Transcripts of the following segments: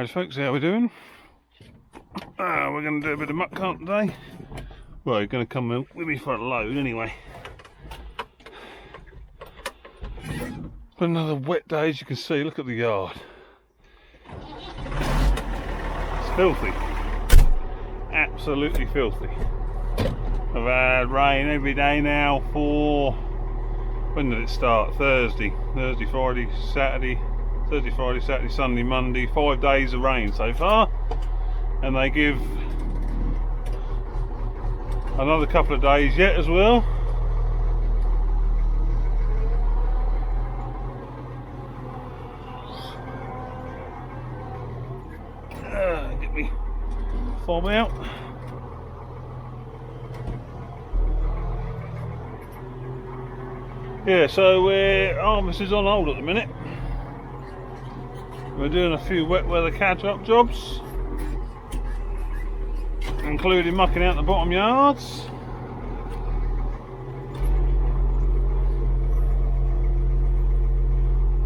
G'day folks, how we doing? We're going to do a bit of Muckcart today. Well, you're going to come with me for a load anyway. But another wet day, as you can see. Look at the yard. It's filthy. Absolutely filthy. I've had rain every day now for... when did it start? Thursday, Friday, Saturday. Thursday, Friday, Saturday, Sunday, Monday. 5 days of rain so far. And they give another couple of days yet as well. Get me fob out. Yeah, so harvest is on hold at the minute. We're doing a few wet weather catch-up jobs, including mucking out the bottom yards.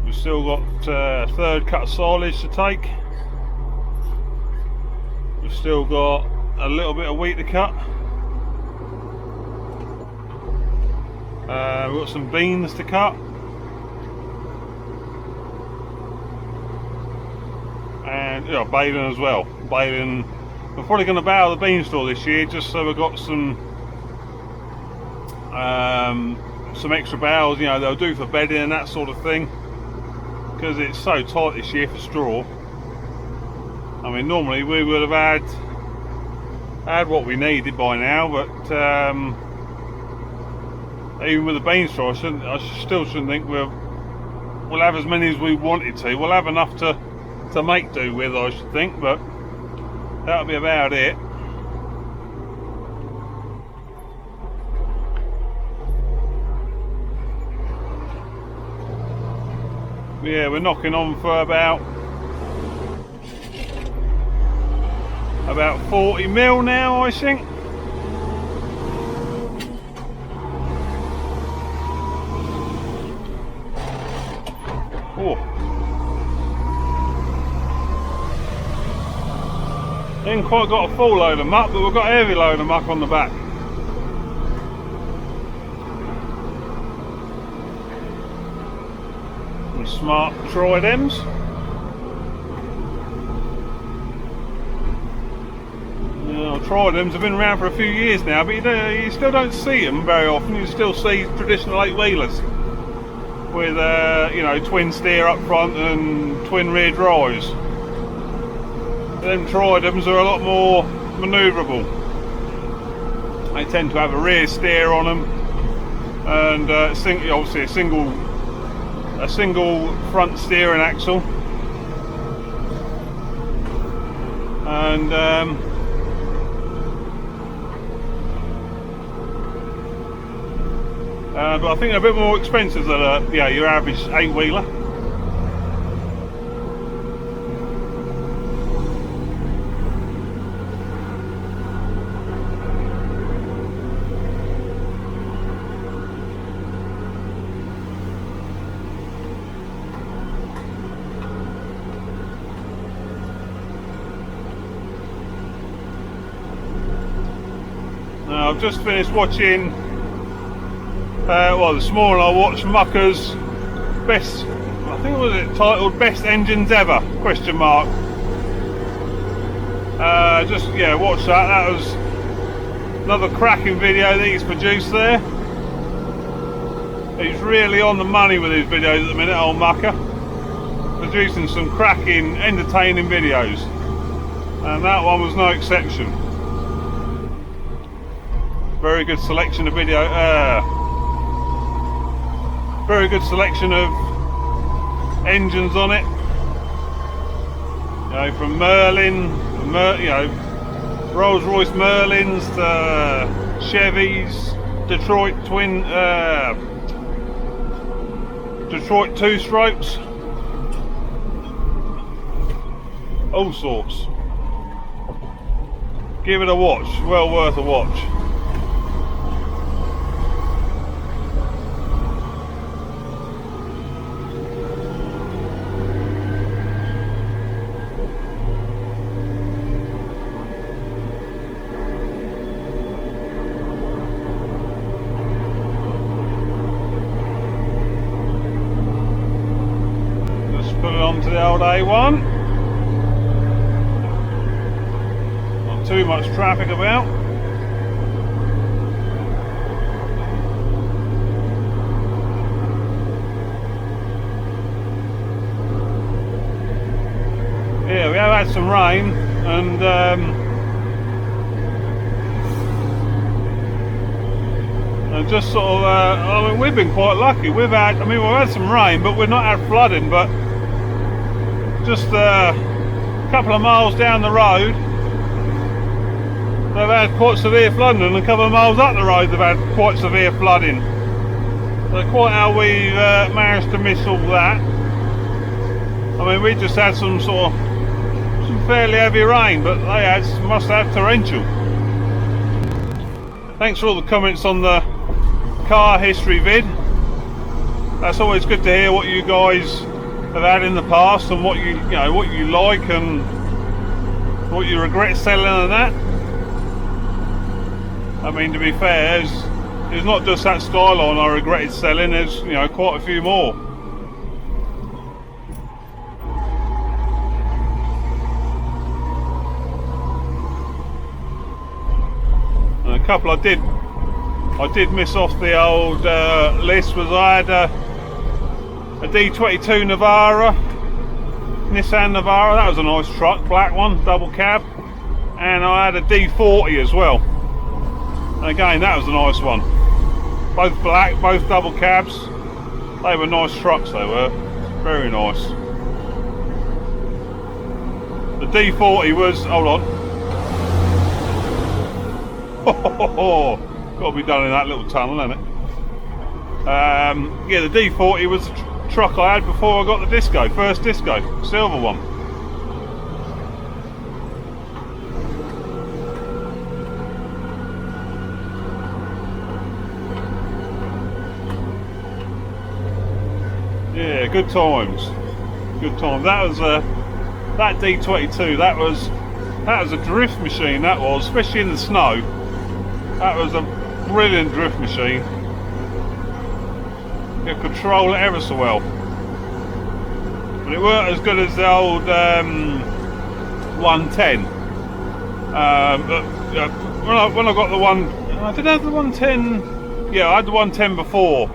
We've still got third cut silage to take. We've still got a little bit of wheat to cut. We've got some beans to cut. And baling as well. Baling. We're probably going to bale the beanstalk this year, just so we've got some extra bales. They'll do for bedding and that sort of thing, because it's so tight this year for straw. I mean, normally we would have had what we needed by now, but even with the beanstalk, I still shouldn't think we'll have as many as we wanted to. We'll have enough to make do with, I should think, but that'll be about it. Yeah, we're knocking on for about 40 mil now, I think. Oh. Ain't quite got a full load of muck, but we've got a heavy load of muck on the back. Some smart tridems. Tridems have been around for a few years now, but you still don't see them very often. You still see traditional 8-wheelers with twin steer up front and twin rear drives. Them tridems are a lot more manoeuvrable. They tend to have a rear steer on them, and obviously a single front steering axle, and but I think they're a bit more expensive than your average 8-wheeler. Now, I've just finished watching, this morning I watched Mucker's best, I think it was titled Best Engines Ever, ? Watch that. That was another cracking video that he's produced there. He's really on the money with his videos at the minute, old Mucker. Producing some cracking, entertaining videos. And that one was no exception. Very good selection of video. Very good selection of engines on it. From Merlin, Rolls-Royce Merlins to Chevys, Detroit Detroit 2-strokes, all sorts. Give it a watch. Well worth a watch. the old A1. Not too much traffic about. Yeah, we have had some rain, and just sort of, I mean, we've been quite lucky. We've had some rain, but we've not had flooding. But just a couple of miles down the road, they've had quite severe flooding, and a couple of miles up the road, they've had quite severe flooding. So quite how we've managed to miss all that. I mean, we just had some fairly heavy rain, but they must have torrential. Thanks for all the comments on the car history vid. That's always good to hear what you guys have had in the past, and what you like and what you regret selling and that. I mean, to be fair, there's not just that Skyline I regretted selling. There's quite a few more. And a couple I did miss off the old list was I had a D22 Navara, Nissan Navara. That was a nice truck, black one, double cab, and I had a D40 as well. And again, that was a nice one. Both black, both double cabs. They were nice trucks. They were very nice. The D40 was, hold on. Got to be done in that little tunnel, isn't it? Yeah, the D40 was the truck I had before I got the disco, first disco, silver one. Yeah, good times. Good times. That was that D22. That was a drift machine. That was, especially in the snow. That was a brilliant drift machine. You could control it ever so well. But it weren't as good as the old 110. When I got the one, I did have the 110. Yeah, I had the 110 before the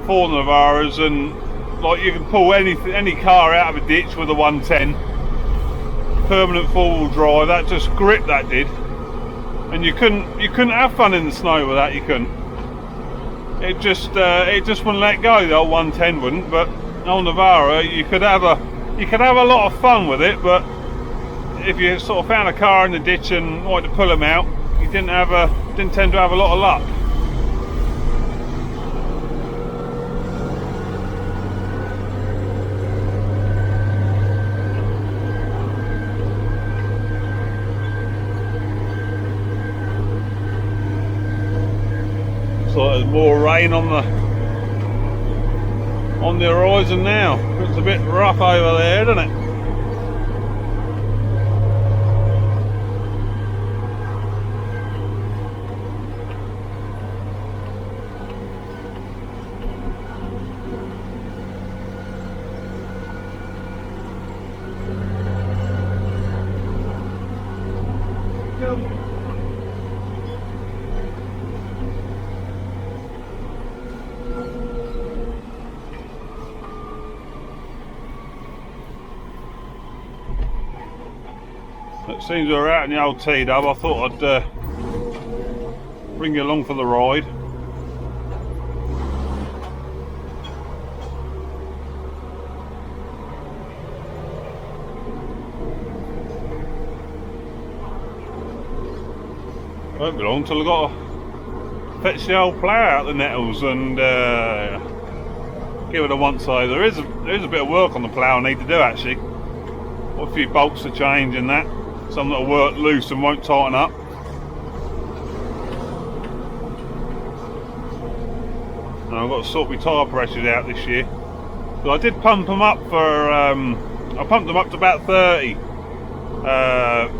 Navaras, and like you could pull any car out of a ditch with a 110. Permanent four-wheel drive. That just grip that did. And you couldn't have fun in the snow with that. You couldn't. It just wouldn't let go. The old 110 wouldn't. But on Navara, you could have a lot of fun with it. But if you sort of found a car in the ditch and wanted to pull them out, you didn't tend to have a lot of luck. So there's more rain on the horizon now. It's a bit rough over there, isn't it? It seems we're out in the old TW. I thought I'd bring you along for the ride. Won't be long till I've got to fetch the old plough out the nettles and give it a once over. There is a bit of work on the plough I need to do actually. Got a few bolts to change and that. Some that'll work loose and won't tighten up. And I've got to sort my tyre pressures out this year. So I did pump them up for, I pumped them up to about 30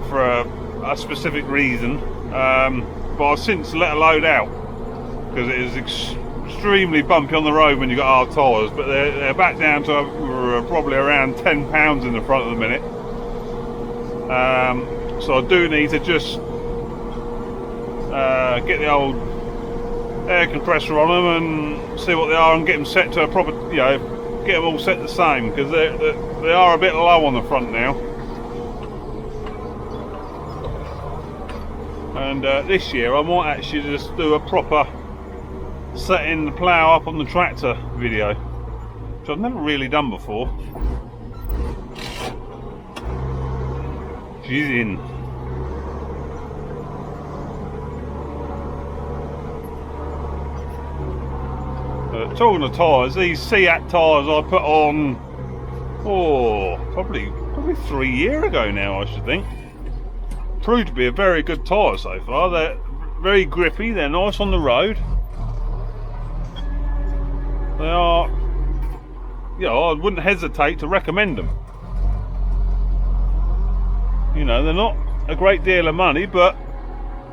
for a specific reason. But I've since let a load out because it is extremely bumpy on the road when you've got hard tyres, but they're back down to probably around 10 pounds in the front at the minute. So I do need to just get the old air compressor on them and see what they are and get them set to a proper, you know, get them all set the same, because they are a bit low on the front now. And this year I might actually just do a proper setting the plough up on the tractor video, which I've never really done before. She's in. Talking of tyres, these Seat tyres I put on, probably 3 years ago now, I should think. Proved to be a very good tyre so far. They're very grippy, they're nice on the road. They are, you know, I wouldn't hesitate to recommend them. You know, they're not a great deal of money, but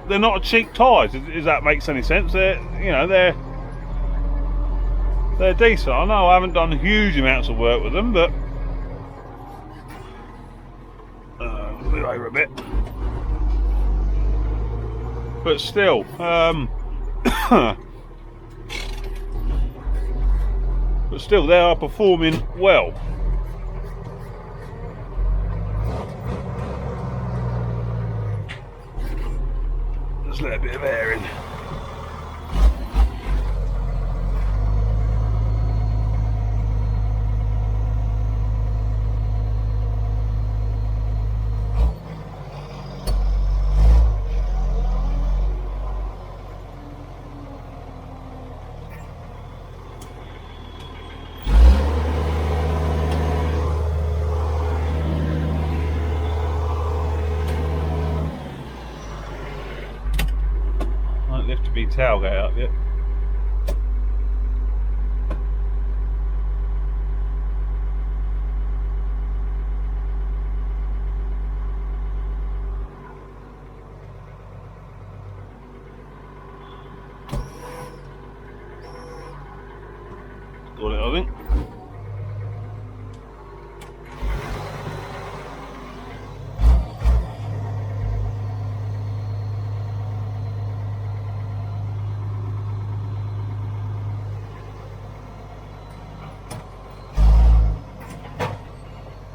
they're not cheap tyres, if that makes any sense. They're, you know, they're decent. I know I haven't done huge amounts of work with them, but move over a bit. But still, they are performing well. Just let a bit of air in. Lift to be tailgate up yet. Got it, I think.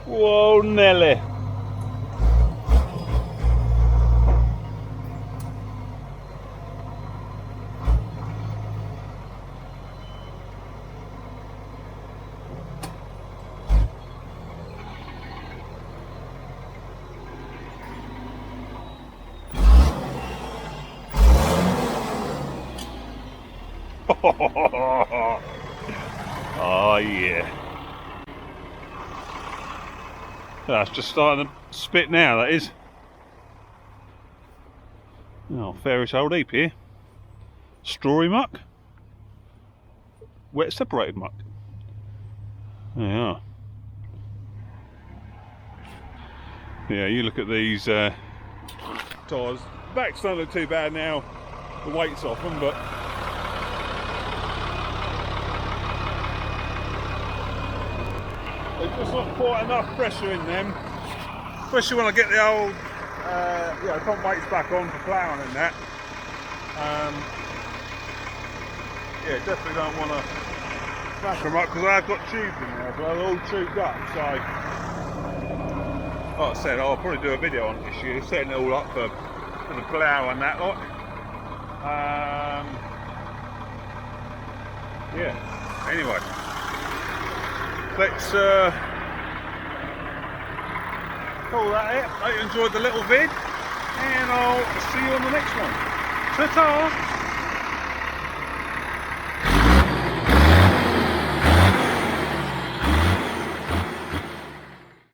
Whoa, Nelly. Oh yeah. That's just starting to spit now, that is. Oh, fairish old heap here. Strawy muck. Wet separated muck. Yeah. Yeah, you look at these tyres. Backs don't look too bad now. The weight's off them, but there's just not quite enough pressure in them, especially when I get the old front weights back on for ploughing and that. Yeah, definitely don't want to smash them up, because I've got tubes in there, so they're all tubed up. So, like I said, I'll probably do a video on it this year, setting it all up for the plough and that lot. Yeah, anyway. Let's call that it. I hope you enjoyed the little vid, and I'll see you on the next one. Ta-ta!